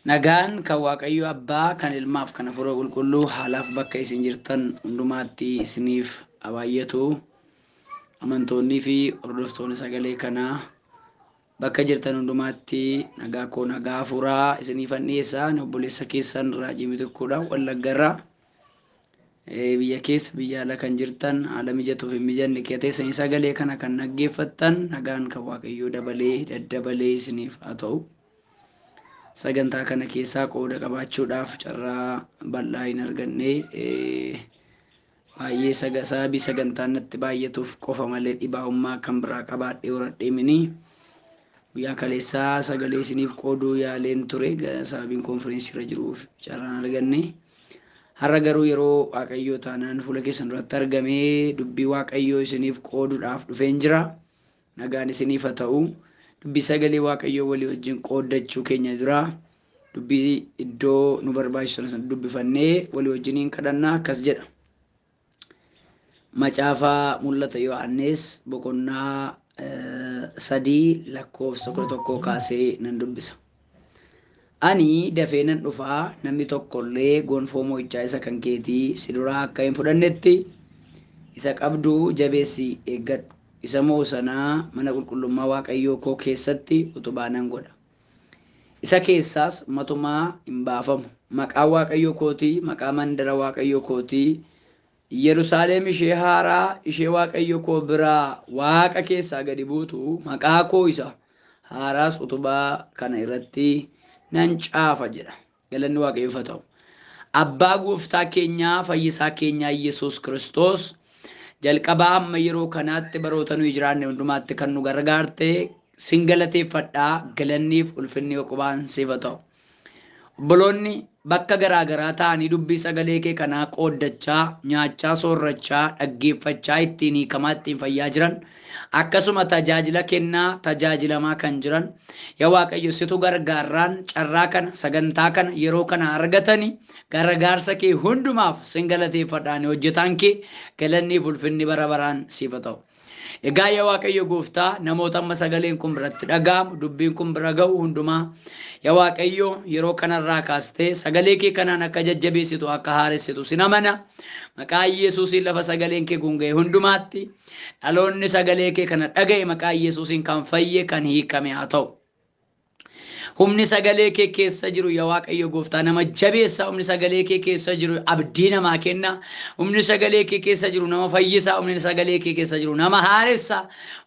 Nagaan kan Waaqayyo Abbaa kan Ilmaaf kan Hafuura Qulqulluu haalaaf bakka isin jirtan hundumaatti isiniif abaayyatu. Amantoonnii fi hordoftoonni sagalee kanaa bakka jirtan hundumaatti nagaa koo nagaa hafuuraa isiniifan dhiyeessaa. Obboleessa keessan Raajii Mitiquudha Wallaggarraa. Biyya keessa biyya ala kan jirtan haala mijatuuf hin mijanne keessanii sagalee kana kan dhaggeeffattan nagaan kan Waaqayyoo dabalee daddabalee isiniif haa ta'u. Sagantaa kana keessaa qooda qabaachuudhaaf carraa bal'aa hin arganne baay'ee sababii sagantaan natti baay'atuuf qofa malee dhibaa'ummaa kan biraa qabaadhee horadhee mini guyyaa kaleessaa sagalee isiniif qooduu yaaleen ture sababiin konfireensiirra jiruuf carraan arganne. Har'a garuu yeroo Waaqayyoo taanaan fuula keessan duratti argamee dubbii Waaqayyoo isiniif qooduudhaaf dhufeen jira. Nagaan isiniif haa ta'u. Dubbii sagalee Waaqayyoo walii wajjin qooddachuu keenya dura dubbii iddoo nu barbaachisu sana dubbifannee walii wajjiniin kadhannaa akkas jedha. Macaafa mul'ata Yohaannis boqonnaa 3 lakkoofsa 11 kaasee nan dubbisa. Ani dafee nan dhufaa namni tokkollee gonfoo mo'ichaa isa kan keetii si duraa akka hin fudhannetti isa qabdu jabeessi eeggadhu. Isa moo sanaa mana qulqullummaa Waaqayyoo koo keessatti utubaa nan godha. Isa keessaas matumaa hin baafamu. Maqaa Waaqayyoo kootii, maqaa mandara Waaqayyoo kootii, Yerusaalem ishee haaraa ishee Waaqayyo koo biraa Waaqa keessaa gadi buutu maqaa koo isa haaraas utubaa kana irratti nan caafa jedha. Galanni Waaqayyoof haa ta'u. Abbaa gooftaa keenyaa fayyisaa keenyaa Yesuus Kiristoos jalqabaa amma yeroo kanaatti baroota nuyi jiraanne hundumaatti kan nu gargaarte sin galateeffadhaa. Galanniif ulfinni qubaan siif haa ta'u. Obboloonni bakka garaagaraa ta'anii dubbii sagalee kee kanaa qooddachaa, nyaachaa, soorrachaa, dhaggeeffachaa, ittiin hiikamaa, ittiin fayyaa jiran akkasuma tajaajila kennaa tajaajilamaa kan jiran yaa Waaqayyo situ gargaarraan carraa kana sagantaa kana yeroo kana argatanii gargaarsa kee hundumaaf sin galateeffadhaan hojjetaan kee galanniif ulfinni bara baraan siif haa ta'u. Egaa yaa Waaqayyo gooftaa namoota amma sagaleen kun biratti dhaga'amu dubbiin kun bira ga'u hundumaa yaa Waaqayyo yeroo kanarraa kaastee sagalee kee kanaan akka jajjabeessitu akka haaressitu sin amana. Maqaa Yesuusiin lafa sagaleen kee kun ga'e hundumaatti dhaloonni sagalee kee kana dhaga'e maqaa Yesuusiin kan fayye kan hiikame haa ta'u. Humni sagalee kee keessa jiru yaa Waaqayyo gooftaa nama jabeessa. Humni sagalee kee keessa jiru abdii namaa kenna. Humni sagalee kee keessa jiru nama fayyisa. Humni sagalee kee keessa jiru nama haaressa.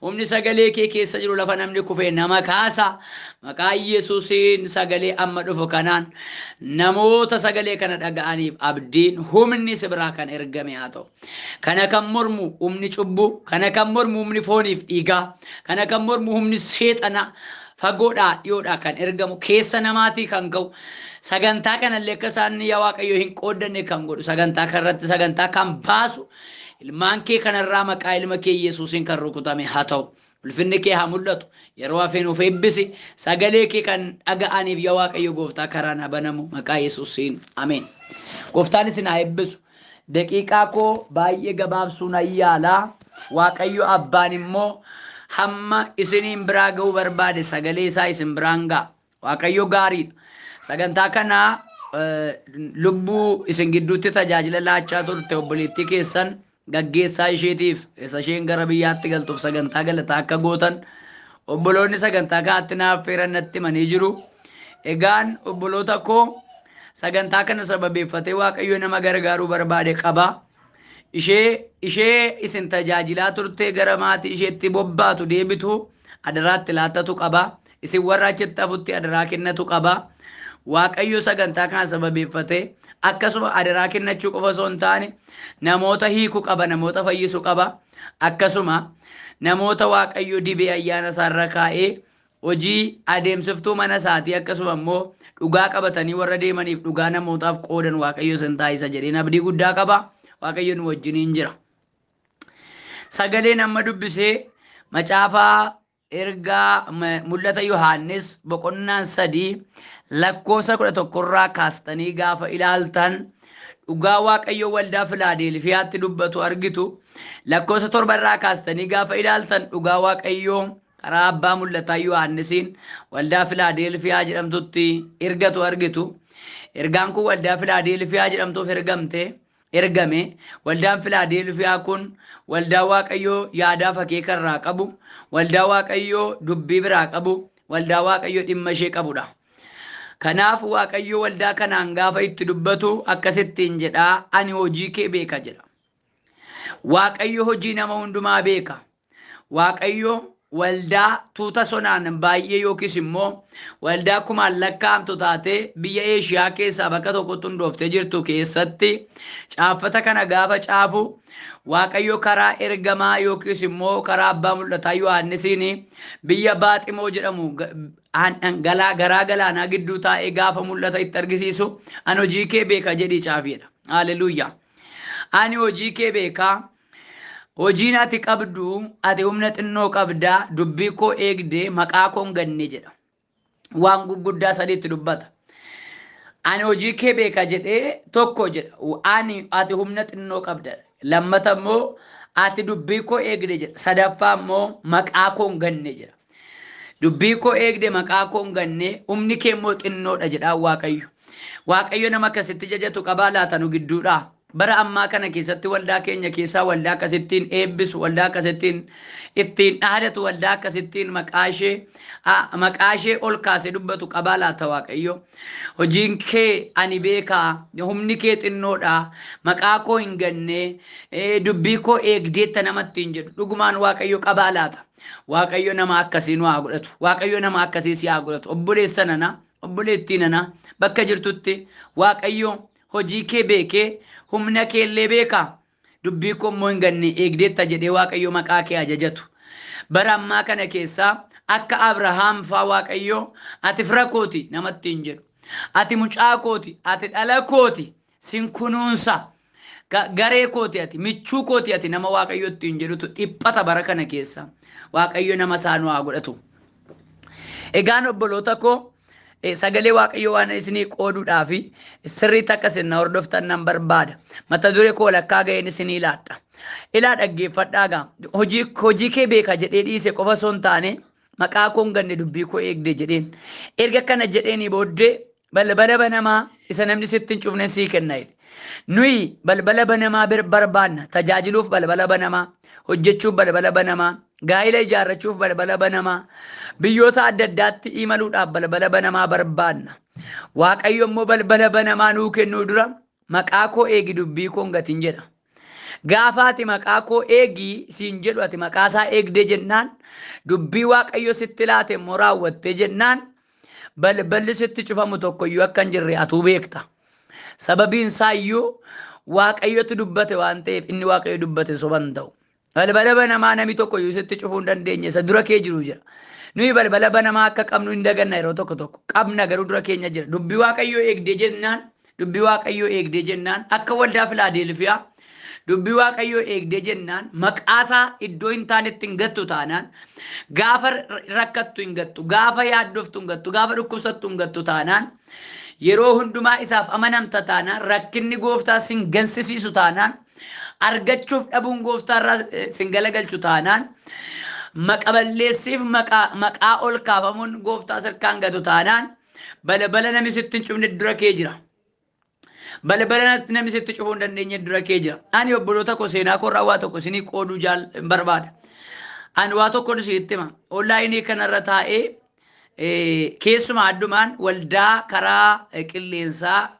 Humni sagalee kee keessa jiru lafa namni kufee nama kaasa. Maqaa Yesuusiin sagalee amma dhufu kanaan namoota sagalee kana dhaga'aniif abdiin humni sibiraa kan ergame haa ta'u. Kana kan mormu humni cubbuu, kana kan mormu humni fooniif dhiigaa, kana kan mormu humni seexanaa fagoodhaa dhiyoodhaa kan ergamu keessa namaatii kan ga'u sagantaa kanallee akka isaan yaa Waaqayyo hin qooddanne kan godhu sagantaa kanarratti sagantaa kan baasu ilmaan kee kanarraa maqaa ilma kee Yesuusiin kan rukutame haa ta'u. Ulfinni kee haa mul'atu. Yeroo hafeen of eebbisi sagalee kee kan dhaga'aniif yaa Waaqayyo gooftaa karaan haa banamu maqaa Yesuusiin ameen. Gooftaan isin haa eebbisu. Daqiiqaa koo baay'ee gabaabsuun ayyaalaa Waaqayyo abbaan immoo hamma isiniin biraa ga'uu barbaade sagalee isaa isin biraan ga'a. Waaqayyo gaariidha. Sagantaa kana lubbuu isin gidduutti tajaajila laachaa turte obboleettii keessan gaggeessaa isheetiif isa isheen gara biyyaatti galtuuf sagantaa galataa akka gootan obboloonni sagantaa kanatti naaf feeran natti himanii jiru. Egaan obboloota koo sagantaa kana sababeeffatee Waaqayyo nama gargaaruu barbaade qaba. Ishee isin tajaajilaa turte gara maatii isheetti bobbaatu deebitu adaraatti laattatu qaba. Isin warra achitti hafutti adaraa kennatu qaba. Waaqayyo sagantaa kana sababeeffatee akkasuma adaraa kennachuu qofa osoo hin taane namoota hiikuu qaba, namoota fayyisuu qaba. Akkasuma namoota Waaqayyo dibee ayyaana isaarra kaa'ee hojii adeemsiftuu mana isaatii akkasuma immoo dhugaa qabatanii warra deemaniif dhugaa namootaaf qoodan Waaqayyo isin taasisa jedheen abdii guddaa qaba. Waaqayyo nu wajjiniin jira. Sagaleen amma dubbisee macaafa ergaa mul'ata Yohaannis boqonnaan 3 lakkoofsa 11 kaastanii gaafa ilaaltan dhugaa Waaqayyo waldaa Filaadelfiyaatti dubbatu argitu. Lakkoofsa 7 kaastanii gaafa ilaaltan dhugaa Waaqayyo karaa abbaa mul'ataa Yohaannisiin waldaa Filaadelfiyaa jedhamtutti ergatu argitu. Ergaan kun waldaa Filaadelfiyaa jedhamtuuf ergame. Waldaan Filaadelfiyaa kun waldaa Waaqayyoo yaadaa akeeka irraa qabu, waldaa Waaqayyoo dubbii biraa qabu, waldaa Waaqayyoo dhimma ishee qabudha. Kanaaf Waaqayyoo waldaa kanaan gaafa itti dubbatu akkasittiin jedhaa, ani hojii kee beeka jedha. Waaqayyo hojii nama hundumaa beeka. Waaqayyo waldaa tuuta sonaan baay'ee yookiis immoo waldaa kumaan lakkaa'amtu taatee biyya Eeshiyaa keessaa bakka tokkotti hundooftee jirtu keessatti caaffata kana gaafa caafu Waaqayyo karaa ergamaa yookiis immoo karaa abbaa mul'ataa Yohaannisiin biyya Baaximoo jedhamu garaa galaanaa gidduu taa'ee gaafa mul'ata itti argisiisu, ani hojii kee beeka jedhii caafedha. Haaleluyyaa. Ani hojii kee beeka. Hojiin ati qabdu, ati humna xinnoo qabdaa, dubbii koo eegdee maqaa koo hin ganne jedha. Waan gurguddaa sadiitti dubbata. Ani hojii kee beeka jedhee tokko jedha. Ati humna xinnoo qabda. Lammata immoo ati dubbii koo eegde jedha. Sadaffaa immoo maqaa koo hin ganne jedha. Dubbii koo eegde maqaa koo hin ganne, humni kee immoo xinnoodha jedha Waaqayyo. Waaqayyo nama akkasitti jajatu qabaa laata nu gidduudhaa? Bara ammaa kana keessatti waldaa keenya keessaa waldaa akkasittiin eebbisu, waldaa akkasittiin ittiin dhaadatu, waldaa akkasittiin maqaa ishee ol kaasee dubbatu qabaa laata Waaqayyo? Hojiin kee ani beekaa, humni kee xinnoodha, maqaa koo hin ganne, dubbii koo eegdeetta namatti hin jedhu. Dhugumaan Waaqayyo qabaa laata? Waaqayyo nama akkasii nu haa godhatu. Waaqayyo nama akkasii si haa godhatu. Obboleessa nana, obboleettii nana bakka jirtutti Waaqayyo hojii kee beekee humna kee illee beeka, dubbii koo immoo hin ganne eegdeetta jedhee Waaqayyo maqaa kee ajajatu. Bara ammaa kana keessaa akka Abrahaam faa Waaqayyo ati fira kooti namatti hin jedhu. Ati mucaa kooti, ati dhala kooti, sin kunuunsa, garee kooti ati, michuu kooti ati nama Waaqayyo ittiin jedhutu dhiphata bara kana keessa. Waaqayyo nama isaanuu haa godhatu. Egaan obboloota koo sagalee Waaqayyo waan isinii qooduudhaaf sirriitti akka isin hordoftan nan barbaada. Mata duree koo lakkaa ga'een isinii ilaadha. Ilaa dhaggeeffadhaa gaa. Hojii kee beeka jedhee dhiise qofa osoo hin taane maqaa koo hin ganne dubbii koo eegde jedheen. Erga kana jedheenii booddee balbala banamaa isa namni sitti hin cufne sii kenna. Nuyi balbala banamaa barbaanna. Tajaajiluuf balbala banamaa, hojjechuuf balbala banamaa, gaa'ila ijaarrachuuf balbala banamaa, biyyoota adda addaatti imaluudhaaf balbala banamaa barbaanna. Waaqayyo immoo balbala banamaa nuu kennuu dura maqaa koo eegi dubbii koo hin gatin jedha. Gaafa ati maqaa koo eegi siin jedhu ati maqaa isaa eegdee jennaan, dubbii Waaqayyo sitti laate immoo raawwattee jennaan, balballi sitti cufamu tokkoyyuu akka hin jirre atuu beekta. Sababiin isaa iyyuu Waaqayyotu dubbate waan ta'eef inni Waaqayyo dubbate soban ta'u. Balbala banamaa namni tokkoyyuu sitti cufuu hin dandeenye isa dura kee jiru jira. Nuyi balbala banamaa akka qabnu hin daganna yeroo tokko qabna garuu dura keenya jira. Dubbii Waaqayyoo eegdee jennaan akka waldaa Filaadelfiyaa dubbii Waaqayyoo eegdee jennaan maqaasaa iddoo hin taanetti hin gattu taanaan, gaafa rakkattu hin gattu, gaafa yaaddoftu hin gattu, gaafa dhukkubsattu hin gattu taanaan, yeroo hundumaa isaaf amanamta taanaan, rakkinni gooftaa sin gansisiisu taanaan, argachuuf dhabuun gooftaarraa sin galagalchu taanaan, maqaballeessiif maqaa ol kaafamuun gooftaa sirkaan gatu taanaan, balbala namni sitti hin cufne dura kee jira. Balbala namni sitti cufuu hin dandeenye dura kee jira. Ani obboloota koo seenaa koorraa waa tokko isinii qooduu barbaada. Ani waa tokko isitti hima. Onlaayinii kanarra taa'ee keessumaa addumaan waldaa karaa qilleensaa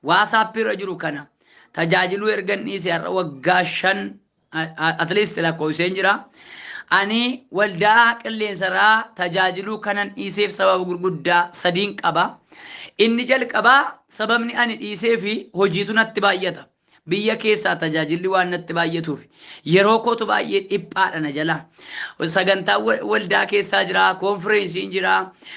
waasaappiirra jiru kana tajaajiluu ergan dhiise har'a waggaa 5 atleast lakkoofseen jira. Ani waldaa qilleensarraa tajaajiluu kanan dhiiseef sababa gurguddaa 3 qaba. Inni jalqabaa sababni ani dhiisee fi hojiitu natti baay'ata. Biyya keessaa tajaajilli waan natti baay'atuuf yeroo kootu baay'ee dhiphaadha na jala. Sagantaa waldaa keessaa jira, konferensiin jira,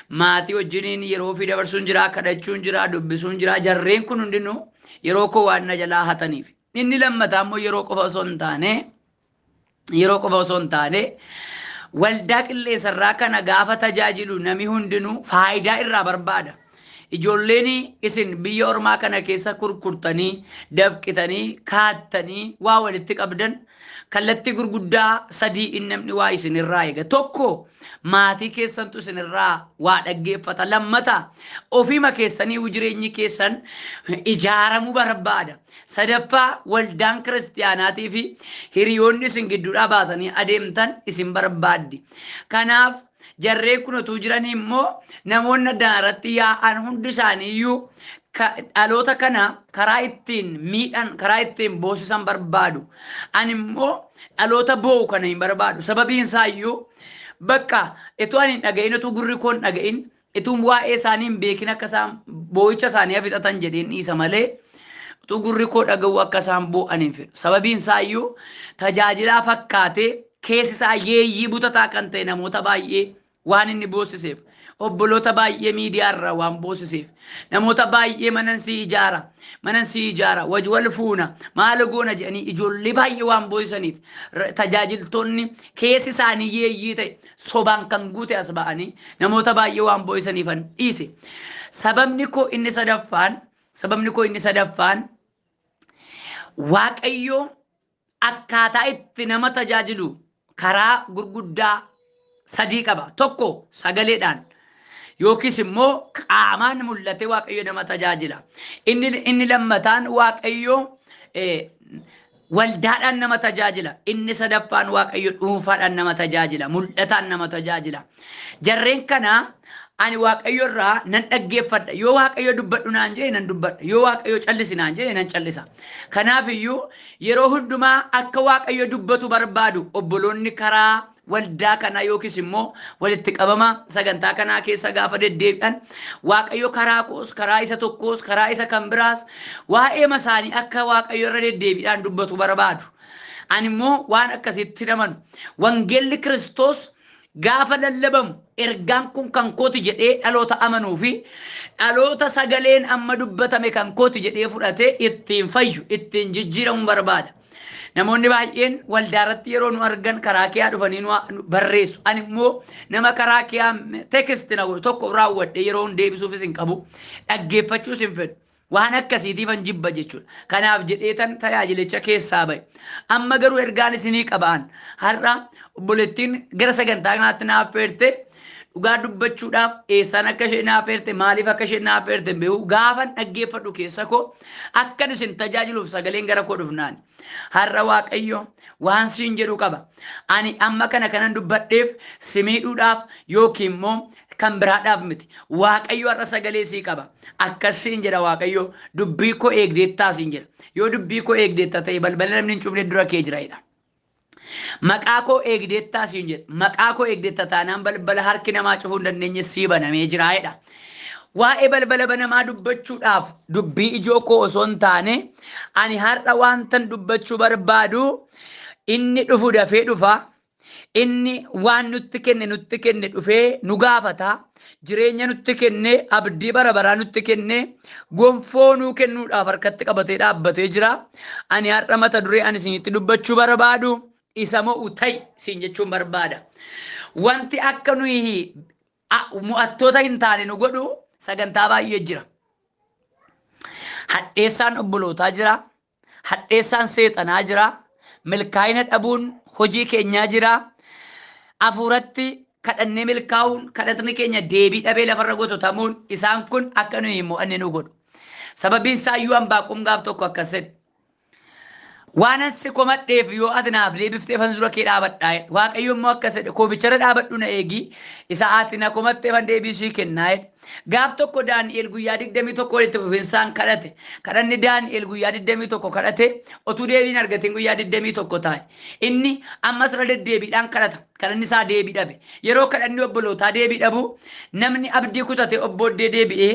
maatii wajjiniin yeroo fi dabarsuun jira, kadhachuun jira, dubbisuun jira. Jarreen kun hundinuu yeroo koo waan na jalaa hataniif. Inni lammataa immoo yeroo qofa osoo hin taane waldaa qilleensarraa kana gaafa tajaajilu nami hundinuu faayidaa irraa barbaada. Ijoolleen isin biyya ormaa kana keessa kurkurtanii, dafqitanii, kaattanii waa walitti qabdan Kallattii gurguddaa sadii inni namni waa isinirraa eega. Tokko maatii keessantu isinirraa waa dhaggeeffata. Lammata ofiima keessanii jireenyi keessan ijaaramuu barbaada. Sadaffaa waldaan kiristaanaatii fi hiriyoonni isin gidduudhaa baatanii adeemtan isin barbaaddi. Kanaaf jarreen kun utuu jiranii immoo namoonni addaan irratti yaa'an hundi isaanii iyyuu dhaloota kana karaa ittiin miidhan karaa ittiin boosisan barbaadu. Ani immoo dhaloota boo'u kana hin barbaadu. Sababiin isaa iyyuu bakka itoo ani hin dhaga'in utuu gurri koon dhaga'in utuu waa'ee isaanii hin beekin akka isaan boo'icha isaanii fixatan jedheen dhiisa malee utuu gurri koo dhaga'u akka isaan boo'an hin fedhu. Sababiin isaa iyyuu tajaajilaa fakkaatee keessi isaa yeeyyii butataa kan ta'e namoota baay'ee waan inni boosiseef. Obboloota baay'ee miidiyaa irraa waan boosiseef. Namoota baay'ee manan si ijaara wal fuuna maal goona jedhanii ijoollee baay'ee waan boosisaniif tajaajiltoonni keessi isaanii yeeyyii ta'e sobaan kan guute as ba'anii namoota baay'ee waan boosisaniif dhiise. Sababni koo inni sadaffaan Waaqayyo akkaataa itti nama tajaajilu karaa gurguddaa sadii qaba. Tokko sagaleedhaan yookiis immoo qaamaan mul'ate Waaqayyo nama tajaajila. Inni lammataan Waaqayyo waldaadhaan nama tajaajila. Inni sadaffaan Waaqayyo dhuunfaadhaan nama tajaajila. Mul'ataan nama tajaajila. Jarreen kana ani Waaqayyo irraa nan dhaggeeffadha. Yoo Waaqayyo dubbadhu naan jedhe nan dubbadha. Yoo Waaqayyo callisi naan jedhe nan callisa. Kanaaf iyyuu yeroo hundumaa akka Waaqayyo dubbatu barbaadu obboloonni karaa waldaa kana yookiis immoo walitti qabama sagantaa kanaa keessa gaafa deddeebi'an Waaqayyo karaa koos karaa isa tokkos karaa isa kan biraas waa'ee masaanii akka Waaqayyo irra deddeebi'an dubbatu barbaadu. Ani immoo waan akkasitti namanu wangeelli Kiristoos gaafa lallabamu ergaan kun kan kooti jedhee dhaloota amanuu fi dhaloota sagaleen amma dubbatame kan kooti jedhee fudhatee ittiin fayyu ittiin jijjiiramu barbaada. Namoonni baay'een waldaarratti yeroo nu argan karaa kee dhufanii nu barreessu. Ani immoo nama karaa kee tekisti na godhu tokko raawwadhe yeroo hin deebisuufis hin qabu. Dhaggeeffachuus hin fedhu. Waan akkasiitiifan jibba jechuudha. Kanaaf jedheetan tajaajilicha keessaa bahe. Amma garuu ergaan isinii qabaan. Har'a obboleettiin gara sagantaa kanaatti naaf feerte dhugaa dubbachuudhaaf eessaan akka ishee naaf feerte maaliif akka ishee naaf feerte beeku gaafan dhaggeeffadhu keessa koo akkan isin tajaajiluuf sagaleen gara koo dhufnaan. Har'a Waaqayyo waan siin jedhu qaba. Ani amma kanan dubbadheef si miidhuudhaaf yookiin immoo kan biraadhaaf miti. Waaqayyo har'a sagalee sii qaba. Akkasiin jedha Waaqayyo dubbii koo eegdeettaa siin jedha. Yoo dubbii koo eegdeetta ta'e balbala namni hin cufne dura kee jiraayidha. Maqaa koo eegdeettaa siin jedha. Maqaa koo eegdeetta taanaan balbala harki namaa cufuu hin dandeenye sii banamee jiraayidha. Waa'ee balbala banamaa dubbachuudhaaf dubbii ijoo koo osoo hin taane ani har'a waantan dubbachuu barbaadu inni dhufu dafee dhufa. Inni waan nutti kenne dhufee nu gaafata. Jireenya nutti kenne abdii bara baraa nutti kenne gonfoo nuu kennuudhaaf harkatti qabatee dhaabbatee jira. Ani har'a mata duree ani isinitti dubbachuu barbaadu isa mo'u ta'i siin jechuun barbaada. Wanti akka nuyi mo'attoota hin taane nu godhu sagantaa baay'ee jira. Hadheessaan obbolootaa jira. Hadheessaan seexanaa jira. Milkaa'ina dhabuun hojii keenyaa jira. Afuuratti kadhannee milkaa'uun kadhatni keenya deebii dhabee lafarra gototamuun isaan kun akka nuyi mo'anne nu godhu. Sababiin isaa iyyuu Anbaaqum gaaf tokko akkas jedhe. Waan ansi komadheef yoo ati naaf deebiftee fan dura kee dhaabadhaa. Waaqayyo immoo akkas jedhe koobicharra dhaabadhu na eegi isa ati na komattee fan deebisii kennaa. Gaaf tokko Daani'el guyyaa 21 walitti fufinsaan kadhate. Kadhanni Daani'el guyyaa 21 kadhate otuu deebiin argatiin guyyaa 21 taa'e. Inni ammas irra deddeebiidhaan kadhata. Kadhanni isaa deebii dhabe. Yeroo kadhanni obbolootaa deebii dhabu namni abdii kutate obbooddee deebi'ee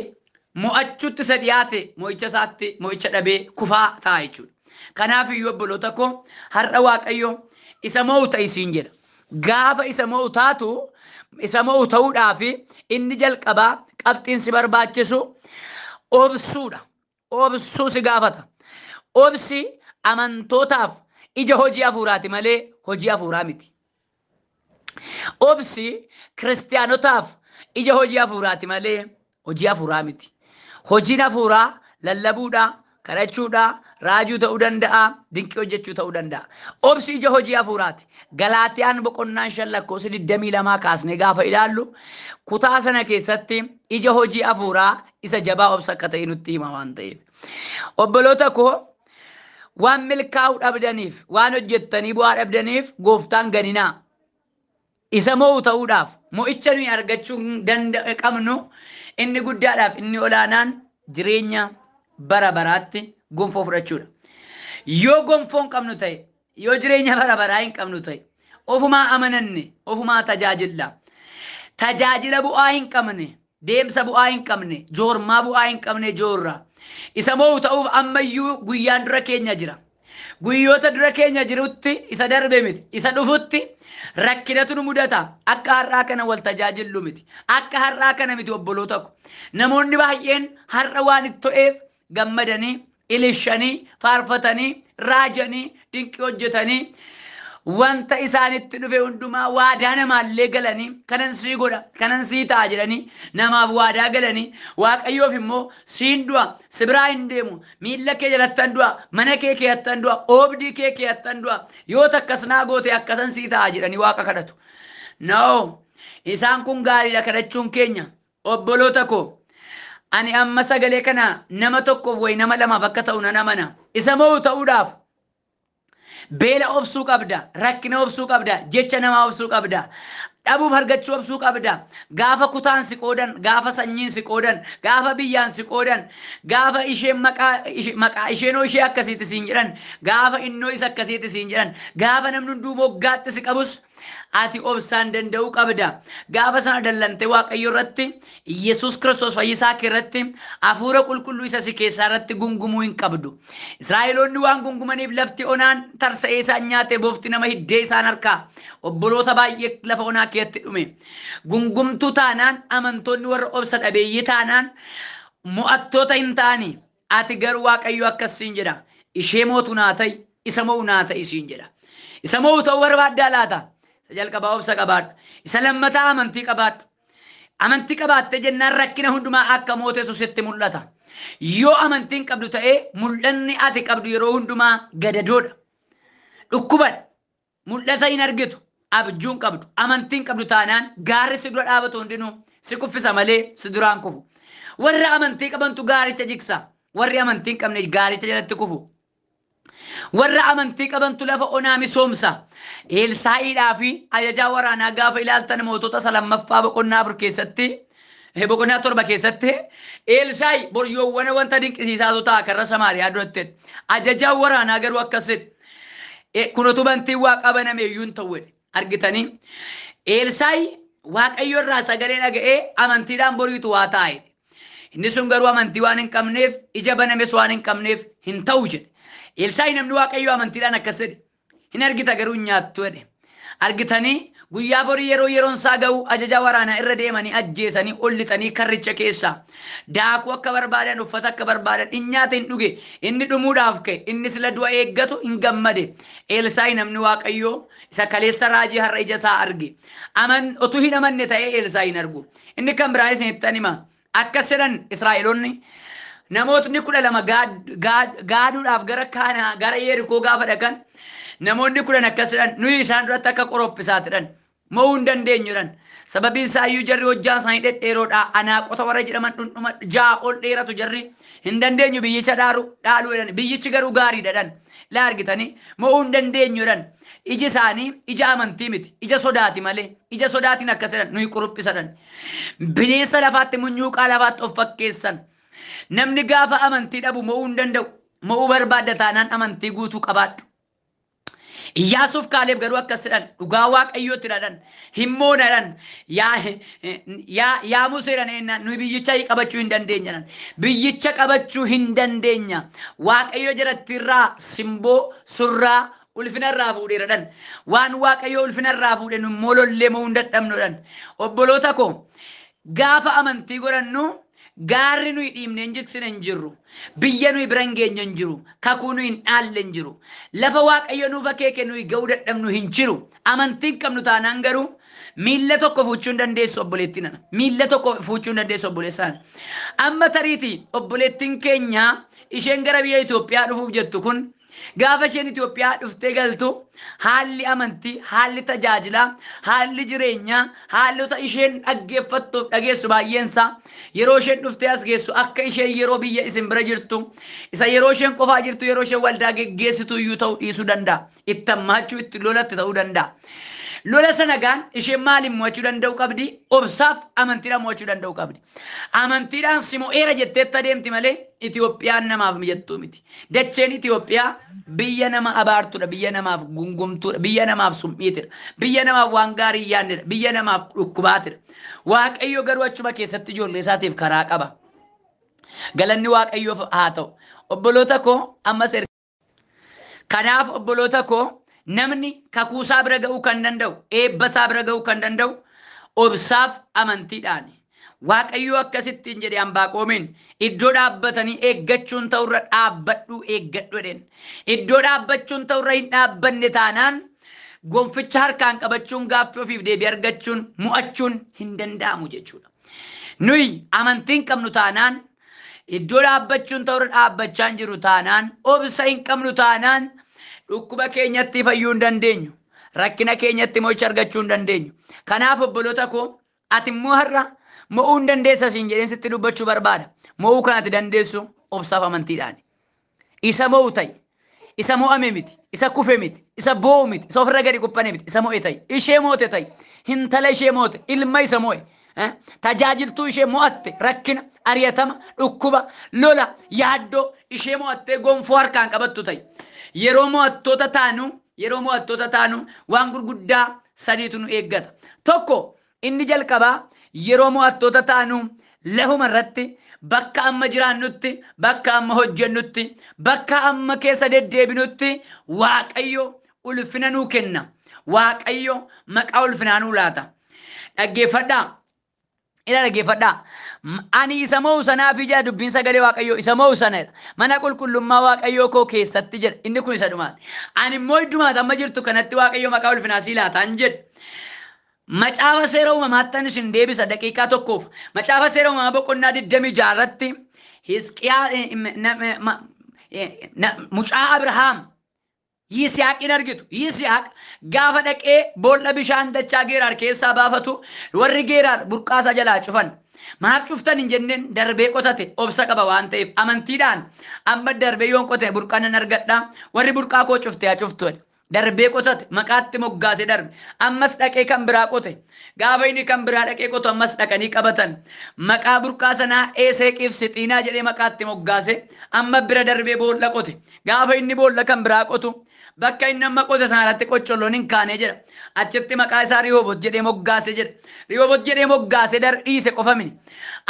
mo'achuutti isa dhiyaate mo'icha isaatti mo'icha dhabee kufaa ta'a jechuudha. Kanaaf iyyuu obboloota koo har'a Waaqayyo isa mo'u ta'i siin jedha. Gaafa isa mo'u taatu isa mo'u ta'uudhaaf inni jalqabaa qabxiin si barbaachisu obsuudha. Obsuu si gaafata. Obsi amantootaaf ija hojii hafuuraati malee hojii hafuuraa miti. Obsi kiristaanotaaf ija hojii hafuuraati malee hojii hafuuraa miti. Hojiin hafuuraa lallabuudha, kadhachuudha, raajuu ta'uu danda'a, dinqii hojjechuu ta'uu danda'a. Obsi ija hojii hafuuraati. Galaatiyaan boqonnaan 5 lakkoofsa 22 kaasnee gaafa ilaallu kutaa sana keessatti ija hojii hafuuraa isa jabaa obsa akka ta'e nutti hima waan ta'eef. Obboloota koo waan milkaa'uu dhabdaniif, waan hojjettanii bu'aa dhabdaniif gooftaan ganinaa. Isa mo'u ta'uudhaaf mo'icha nuyi argachuu qabnu inni guddaadhaaf inni olaanaan jireenya bara baraatti gonfoo fudhachuudha. Yoo gonfoo hin qabnu ta'e, yoo jireenya bara baraa hin qabnu ta'e, ofumaa amananne, ofumaa tajaajilla. Tajaajila bu'aa hin qabne, deemsa bu'aa hin qabne, joormaa bu'aa hin qabne joorra. Isa mo'u ta'uuf ammayyuu guyyaan dura keenya jira. Guyyoota dura keenya jirutti isa darbe miti, isa dhufutti rakkinatu nu mudata. Akka har'aa kana wal tajaajillu miti. Akka har'aa kana miti obboloota ko. Namoonni baay'een har'a waan itti to'eef gammadanii, ilishanii, faarfatanii, raajanii, dinqii hojjetanii wanta isaanitti dhufe hundumaa waadaa namaallee galanii kanan sii godha, kanan sii ta'a jedhanii namaaf waadaa galanii waaqayyoof immoo siin du'a, si biraa hin deemu, miilla kee jalattan du'a, mana kee keeyattan du'a, oobdii kee keeyattan du'a, yoo takkas naa goote akkasan sii ta'a jedhanii waaqa kadhatu. No, isaan kun gaariidha kadhachuun keenya. Obboloota koo ani amma sagalee kana nama tokkoof way nama lamaaf akka ta'u nan amana. Isa mo'u ta'uudhaaf beela obsuu qabda, rakkina obsuu qabda, jecha namaa obsuu qabda, dhabuuf argachuu obsuu qabda. Gaafa kutaan si qoodan, gaafa sanyiin si qoodan, gaafa biyyaan si qoodan, gaafa isheen maqaa isheenoo ishee akkasiiti siin jedhan, gaafa innoo isa akkasiiti siin jedhan, gaafa namni hunduu moggaatti si qabus ati obsaan danda'uu qabda. Gaafa sana dallante waaqayyo irratti, Yesuus Kiristoos fayyisaa kee irratti, hafuura qulqulluu isa si keessaa irratti gungumuu hin qabdu. Israa'eloonni waan gungumaniif lafti onaan tarsa'ee isaan nyaate boofti nama hiddee isaan harkaa. Obboloota baay'ee lafa onaa keessatti dhume. Gungumtuu taanaan amantoonni warra obsa dhabeeyyii taanaan mo'attoota hin ta'ani. Ati garuu waaqayyo akkas siin jedha. Ishee mootu naa ta'i, isa mo'u naa ta'i siin jedha. Isa mo'u ta'uu barbaaddaa laata? Jalqabaa obsa qabaadhu. Isa lammataa amantii qabaadhu. Amantii qabaatte jennaan rakkina hundumaa akka mootetu sitti mul'ata. Yoo amantiin qabdu ta'ee mul'anni ati qabdu yeroo hundumaa gadadoodha. Dhukkubadha. Mul'ata hin argitu. Abjuun qabdu. Amantiin qabdu taanaan gaarri si dura dhaabatu hundinuu si kuffisa malee si duraan kufu. Warra amantii qabantu gaaricha jiksa. Warri amantiin qabne gaaricha jalatti kufu. Warra amantii qabantu lafa onaa misoomsa. Elsaa'iidhaa fi ajajaa waraanaa gaafa ilaaltan mootota lammaffaa boqonnaa 4 keessatti, boqonnaa 7 keessatti Elsaa'i boryoowwan wanta dinqisiisaatu ta'a karra Samaariyaa duratti. Ajajaa waraanaa garuu akkasit kunutu bantii waaqa baname iyyuu hin ta'u argitanii. Elsaa'i waaqayyo irraa sagalee dhaga'ee amantiidhaan boriitu waa taa'e. Inni sun garuu amantii waan hin qabneef, ija banames waan hin qabneef hin ta'u jedhe. Elsaa'i namni waaqayyo amantiidhaan akkas jedhe. Hin argita garuu nyaattu jedhe. Argitanii guyyaa borii yeroon isaa ga'u ajajaa waraanaa irra deemanii ajjeesanii ol lixanii karricha keessa daakuu akka barbaadan, uffata akka barbaadan, hin nyaata hin dhuge, inni dhumuudhaaf ka'e, inni sila du'a eeggatu hin gammade. Elsaa'i namni waaqayyo isa kaleessa raajii har'a ija isaa arge. Otuu hin amanne ta'ee Elsaa'i hin argu. Inni kan biraa isinittan hima. Akkas jedhan Israa'eloonni namootni 12 gaaduudhaaf gara Yerikoo gaafa dhaqan namoonni 10 akkas jedhan nuyi isaan duratti akka qorophisaatidhan mo'uu hin dandeenyudhan. Sababiin isaayyuu jarri hojjaa isaanii dhedheeroodha. Anaaqota warra jedhaman dhundhuma 6 ol dheeratu jarri hin dandeenyu biyyicha dhaaluu jedhan. Biyyichi garuu gaariidhaan laa argitanii mo'uu hin dandeenyudhan. Iji isaanii ija amantii miti, ija sodaati malee. Ija sodaatiin akkas jedhan nuyi qorophisadhan. Bineensa lafaatti munyuuqaa lafaatti of fakkeessan. Namni gaafa amantii dhabu mo'uu hin danda'u. Mo'uu barbaadda taanaan amantii guutuu qabaadhu. Iyyaasuuf Kaaleeb garuu akkas jedhan dhugaa waaqayyootti dhadhan himmoodhaan yaa Museedhaan ennaan nuyi biyyicha qabachuu hin dandeenya. Biyyicha qabachuu hin dandeenya. Waaqayyo jarattiirraa simboo surraa ulfinarraa fuudheeradhan. Waan waaqayyo ulfinarraa fuudhe nu molollee mo'uu hin dadhabnudhan. Obboloota koo gaafa amantii godhannu gaarri nuyi dhiibne hin jiksine hin jirru. Biyya nuyi bira hin geenye hin jiru. Kakuu nuyi hin dhaalle hin jiru. Lafa waaqayyo nuuf akeeke nuyi ga'uu dadhabnu hin jiru. Amantiin qabnu taanaan garuu miilla tokko fuuchuun dandeessu obboleettiin ana miilla tokko fuuchuun dandeessu obboleessaan amma tariiti obboleettiin keenya isheen gara biyya Itoophiyaa dhufuuf jettu kun gaafa isheen Itoophiyaa dhuftee galtu haalli amantii haalli tajaajilaa haalli jireenyaa haalota isheen dhaggeeffattuuf dhageessu baay'eensaa yeroo isheen dhuftee as geessu akka isheen yeroo biyya isin bira jirtu isa yeroo isheen qofaa jirtu yeroo isheen waldaa geggeessitu iyyuu ta'uu dhiisuu danda'a itti hammaachuu itti lolatti ta'uu danda'a. Lola sanagaan isheen maaliin mo'achuu danda'u qabdi obsaaf amantiidhaan mo'achuu danda'u qabdi amantiidhaan simo'eera jetteetti adeemti malee Itoophiyaan namaaf mijattuu miti dacheen Itoophiyaa biyya nama abaartudha biyya namaaf gungumtuudha biyya namaaf summiitidha biyya namaaf waan gaarii yaannedha biyya namaaf dhukkubaatidha Waaqayyo garuu achuma keessatti ijoollee isaatiif karaa qaba galanni Waaqayyoof haa ta'u obboloota koo ammas kanaaf obboloota koo namni kakuusaa bira ga'uu kan danda'u eebbasaa bira ga'uu kan danda'u obsaaf amantiidhaan Waaqayyo akkasittiin jedhe Anbaaqoomiin iddoo dhaabbatanii eeggachuun ta'urra dhaabbadhu eeggadhu jedheen iddoo dhaabbachuun ta'urra hin dhaabbanne taanaan gonficha harkaan qabachuun gaaffii ofiif deebii argachuun mo'achuun hin danda'amu jechuudha. Nuyi amantiin qabnu taanaan iddoo dhaabbachuun ta'urra dhaabbachaan jiru taanaan obsa hin qabnu taanaan dhukkuba keenyatti fayyuu hin dandeenyu rakkina keenyatti mo'icha argachuu hin dandeenyu kanaaf obboloota koo ati immoo har'a mo'uu hin dandeessa siin jedheen sitti dubbachuu barbaada mo'uu kan ati dandeessu obsaaf amantiidhaan isa mo'u ta'i isa mo'ame miti isa kufe miti isa boo'u miti isa ofirra gadi quphane miti isa mo'e ta'i ishee moote ta'i hintala ishee moote ilma isa mo'e tajaajiltuu ishee mo'atte rakkina ari'atama dhukkuba lola yaaddoo ishee mo'attee gonfoo harkaan qabattu ta'i yeroo mo'attoota taanu waan gurguddaa sadiitu nu eeggata tokko inni jalqabaa yeroo mo'attoota taanu lafuma irratti bakka amma jiraannutti bakka amma hojjennutti bakka amma keessa deddeebinutti Waaqayyo ulfina nuu kenna Waaqayyo maqaa ulfinaa nuu laata dhaggeeffadhaa ila dhaggeeffadhaa ani isa mo'u sanaaf ija dubbiin sagalee Waaqayyo isa mo'u sanadha mana qulqullummaa Waaqayyo koo keessatti jedha inni kun isa dhumaati ani immoo iddumaati amma jirtu kanatti Waaqayyo maqaa ulfinaa sii laataan jedha macaafa seera uumamaattan isin deebisa daqiiqaa tokkoof macaafa seera uumamaa boqonnaa 26 irratti Hisqiyaa mucaa Abrahaam Yisihaaqin argitu Yisihaaq gaafa dhaqee boolla bishaan dachaa Geeraar keessaa baafatu warri Geeraar burqaasaa jalaa cufan maaf cuftan hin jenneen darbee qotate obsa qaba waan ta'eef amantiidhaan amma darbee yoon qote burqaanan argadha warri burqaa koo cufte haa cuftu darbee qotate maqaatti moggaase darbe ammas dhaqee kan biraa qote gaafa inni kan biraa dhaqee qotu ammas dhaqanii qabatan maqaa burqaa sanaa Eeseqiif Sixiinaa jedhee maqaatti moggaase amma bira darbee boolla qote gaafa inni boolla kan biraa qotu bakka inni amma qote sanarratti qoccolloon hin kaane jedha achitti maqaa isaa Rihoobot jedhee moggaase jedha Rihoobot jedhee moggaase dhiise qofa mini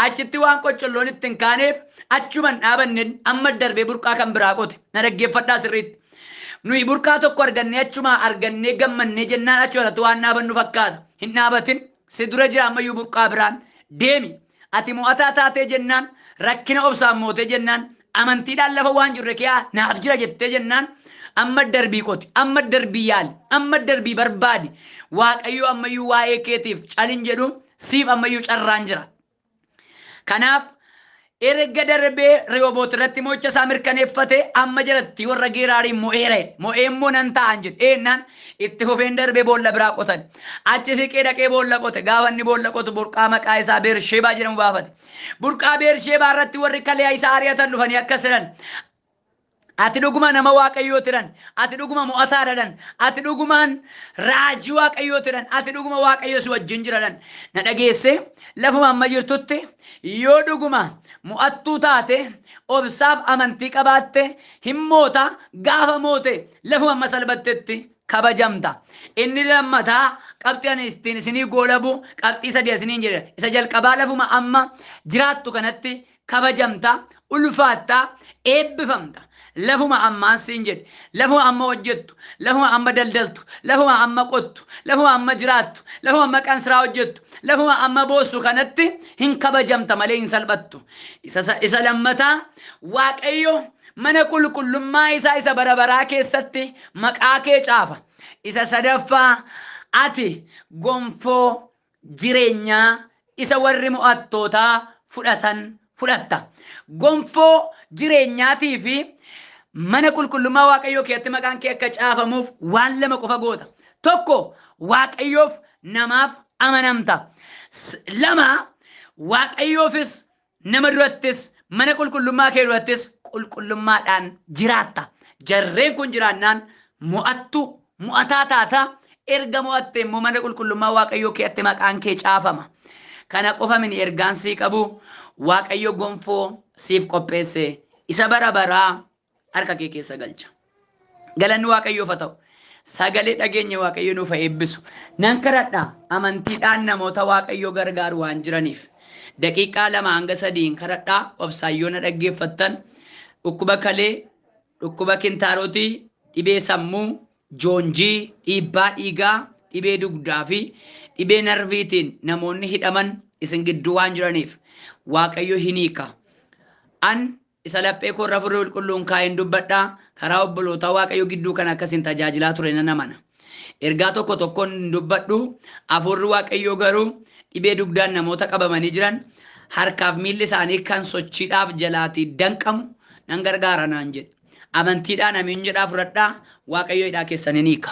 achitti waan qoccolloon itti hin kaaneef achuman dhaabanne amma darbee burqaa kan biraa qote na dhaggeeffadhaa sirriitti nuyi burqaa tokko argannee achuma argannee gammannee jennaan achumatti waan dhaabannu fakkaata hin dhaabatin si dura jira ammayyuu burqaa biraan deemi ati mo'ataa taatee jennaan rakkina obsaan mootee jennaan amantiidhaan lafa waan jirre kee naaf jira jettee jennaan amma darbii qoti amma darbii yaali amma darbii barbaadi Waaqayyo ammayyuu waa'ee keetiif calin jedhu siif ammayyuu carraan jira kanaaf erga darbee Rehoobot irratti mo'icha isaa mirkaneeffate amma jalatti warra Geeraariin mo'ee immoo nan ta'an jedhe eenyaan itti fufeen darbee boolla biraa qotan achi siqee dhaqee boolla qote gaafa inni boolla qotu burqaa maqaa isaa Beersheebaa jedhamu baafate burqaa Beersheebaa irratti warri kaleyaa isaa ari'atan dhufanii akkas jedhan ati dhuguma nama Waaqayyoo tiran ati dhuguma mo'ataa dhalan ati dhugumaan raajii Waaqayyoo tiran ati dhuguma Waaqayyo si wajjin jiran na dhageesse lafuma amma jirtutti yoo dhuguma mo'attuu taate obsaaf amantii qabaatte himmoota gaafa moote lafuma amma salbattetti kabajamta inni lammataa qabxii ani ittiin isinii goolabu qabxii sadii isiniin jedha isa jalqabaa lafuma amma jiraattu kanatti kabajamta ulfaatta eebbifamta lafuma ammaan siin jedhe lafuma amma hojjettu lafuma amma daldaltu lafuma amma qottu lafuma amma jiraattu lafuma amma qansiraa hojjettu lafuma amma boossu kanatti hin kabajamta malee hin salphattu isa lammataa Waaqayyo mana qulqullummaa isaa isa bara baraa keessatti maqaa kee caafa isa sadaffaa ati gonfoo jireenyaa isa warri mo'attootaa fudhatta. Gonfoo jireenyaatii fi mana qulqullummaa Waaqayyoo keessatti maqaan kee akka caafamuuf waan lama qofa goota. Tokko Waaqayyoof namaaf amanamta. Lama Waaqayyoofis nama durattis mana qulqullummaa kee durattis qulqullummaadhaan jiraatta. Jarreen kun jiraannaan mo'ataa taata. Erga mo'atte immoo mana qulqullummaa Waaqayyoo keessatti maqaan kee caafama. Kana qofa mini ergaan sii qabu Waaqayyo gonfoo siif qopheesse isa bara baraa harka kee keessa galcha. Galanni Waaqayyoof haa ta'u. Sagalee dhageenya Waaqayyo nuuf eebbisu. Nan kadhadha amantiidhaan namoota Waaqayyo gargaaru waan jiraniif. Daqiiqaa 2 hanga 3 kadhadhaa obsaayyoon dhaggeeffattan dhukkuba kalee, dhukkuba kintaarotii, dhibee sammuu, joonjii, dhiibbaa dhiigaa, dhibee dugdaa fi dhibee narviitiin namoonni hidhaman isin gidduu waan jiraniif Waaqayyo hin hiika. An isa laphee koo irra furrii qulqulluun kaa'een dubbadhaa karaa obboloota Waaqayyo gidduu kan akkasiin tajaajilaa ture nan amana. Ergaa tokko tokkoon dubbadhu afurri Waaqayyo garuu dhibee dugdaan namoota qabamanii jiran harkaaf miilli isaanii kan sochiidhaaf jalaatii danqamu nan gargaara naan jedhe. Amantiidhaan amiin jedhaa fudhadhaa Waaqayyo hidhaa keessaniin hiika.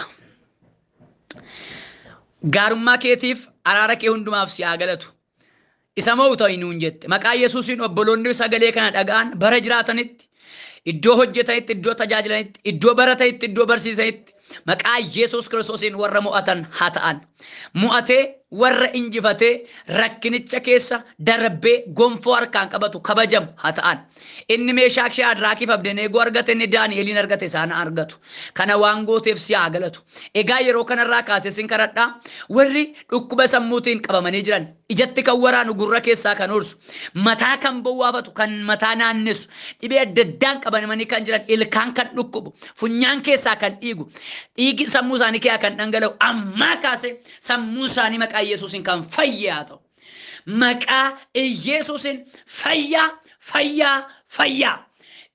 Gaarummaa keetiif araara kee hundumaaf si haa galatu. Isa moo ta'u nuun jette maqaa Yesuusiin obboloonni sagalee kana dhaga'an bara jiraatanitti iddoo hojjetanitti iddoo tajaajilanitti iddoo baratanitti iddoo barsiisanitti maqaa Yesuus Kiristoosiin warra mo'atan haa ta'an. Mo'atee warra injifatee rakkinicha keessa darbee gonfoo harkaan qabatu kabajamu haa ta'an. Inni Meeshaak Shaadraakiif Abdeneegoo argate inni Daani'eliin argate isaan argatu. Kana waan gooteef si haa galatu. Egaa yeroo kanarraa kaasee sin kadhadhaa warri dhukkuba sammuutiin qabamanii jiran ijatti kan waraanu gurra keessaa kan ursu mataa kan bowwaafatu kan mataa naannessu dhibee adda addaan qabamanii kan jiran ilkaan kan dhukkubu funyaan keessaa kan dhiigi sammuu isaanii keessaa kan dhangala'u ammaa kaasee sammuu isaanii maqaa Yesuusiin kan fayyaa ta'u. Maqaa Yesuusiin fayyaa.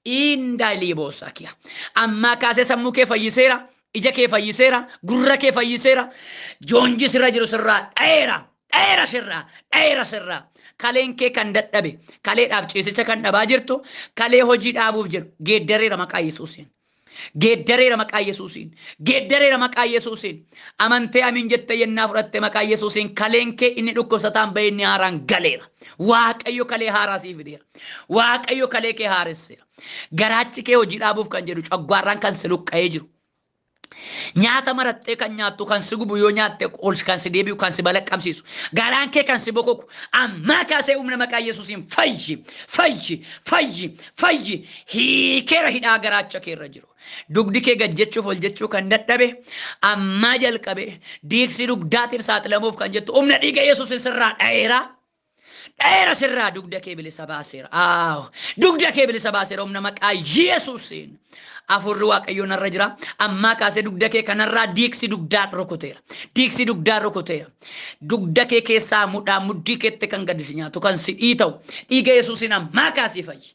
Indaalii boosaakiya. Ammaa kaasee sammuu kee fayyiseera, ija kee fayyiseera, gurra kee fayyiseera. Joonji sirra jiru sirraa dheera sirraa. Kaleen kee kan dadhabe, kaleedhaaf ciisicha kan dhabaa jirtu, kalee hojii dhaabuuf jedhu geeddareera maqaa Yesuusiin. Geeddareera maqaa Yesuusiin. Amantee amiin jettee yennaa fudhatte maqaa Yesuusiin kaleen kee inni dhukkubsataan bahee inni haaraan galeera. Waaqayyo kalee haaraa siif fideera. Waaqayyo kalee kee haaresseera. Garaachi kee hojii dhaabuuf kan jedhu coggaarraan kan si luqqa'ee jiru. Nyaata marattee kan nyaattu kan si gubu yoo nyaatte kan si deebi'u kan si balaqqamsiisu garaan kee kan si bokoku ammaa kaasee humna maqaa Yesuusiin fayyi hiikeera hidhaa garaacha keerra jiru. Dugdi kee gad jechuuf ol jechuu kan dadhabe ammaa jalqabe diigsi dugdaatiif saaxilamuuf kan jettu humna dhiiga Yesuusiin sirraa dheera sirraa dugda kee bilisa baaseera. Dugda kee bilisa baaseera humna maqaa Yesuusiin. Afurri Waaqayyoon irra jira. Ammaa kaasee dugda kee kanarraa diigsi dugdaa rukuteera. Dugda kee keessaa muddii keetti kan gadi si nyaatu kan si dhiita'u dhiiga Yesuusiin ammaa kaasii fayyi.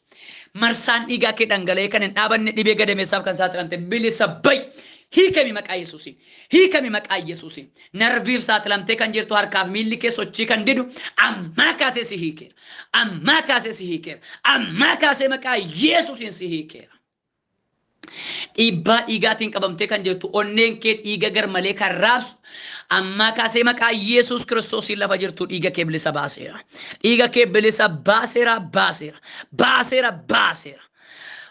Marsaan dhiigaa kee dhangala'ee kan hin dhaabanne dhibee gadameessaaf kan saaxilamte bilisa bayi. Hiikami maqaa Yesuusiin. Narviif saaxilamtee kan jirtu harkaaf miilli kee sochii kan didu ammaa kaasee si hiikeera. Ammaa kaasee maqaa Yesuusiin si hiikeera. Dhiibbaa dhiigaatiin qabamtee kan jirtu onneen kee dhiiga garmalee kan raabsu ammaa kaasee maqaa Yesuus Kiristoosiin lafa jirtu dhiiga kee bilisa baaseera.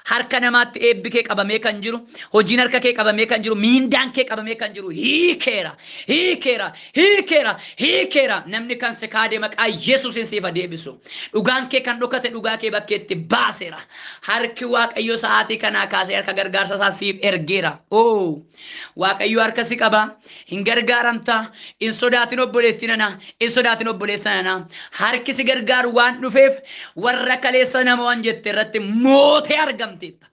Harka namaatti eebbi kee qabamee kan jiru, hojiin harka kee qabamee kan jiru, miindaan kee qabamee kan jiru hiikeera. Namni kan si kaade maqaa Yesuusiin siif deebisu. Dhugaan kee kan dhokate dhugaa kee bakkeetti baaseera. Harki Waaqayyo sa'aatii kanaa kaasee harka gargaarsa isaa siif ergeera. Waaqayyo harka si qaba. Hin gargaaramta. In sodaatin obboleettii nana. In sodaatin obboleessa nana. Harki si gargaaru waan dhufeef warra kaleessa nama waan jette irratti mootii argamteetta.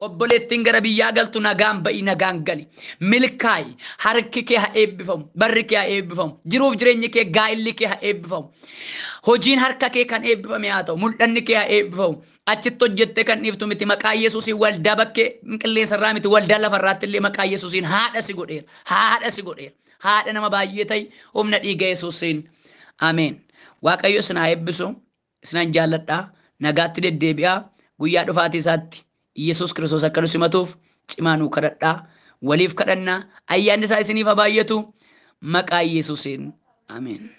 Obboleettiin gara biyyaa galtu nagaan ba'i nagaan gali. Milkaayi harki kee haa eebbifamu. Barri kee haa eebbifamu. Jiruuf jireenyi kee gaa'illi kee haa eebbifamu. Hojiin harka kee kan eebbifame haa ta'u. Mul'anni kee haa eebbifamu. Achitti hojjettee kan dhiiftu miti maqaa Yesuusiin waldaa bakkee qilleensa irraa miti waldaa lafarraatti illee maqaa Yesuusiin haadha si godheera. Haadha si godheera. Haadha nama baay'ee ta'e humna dhiiga Yesuusiin. Ameen. Waaqayyo sinaa eebbisu. Isinan jaalladhaa. Nagaatti deddeebi'aa. Guyyaa dhufaatii isaatti Yesuus Kiristoos akka nu simatuuf cimaa nuu kadhadhaa. Waliif kadhannaa. Ayyaanni isaa isiniif haa baay'atu. Maqaa Yesuusiin. Ameen.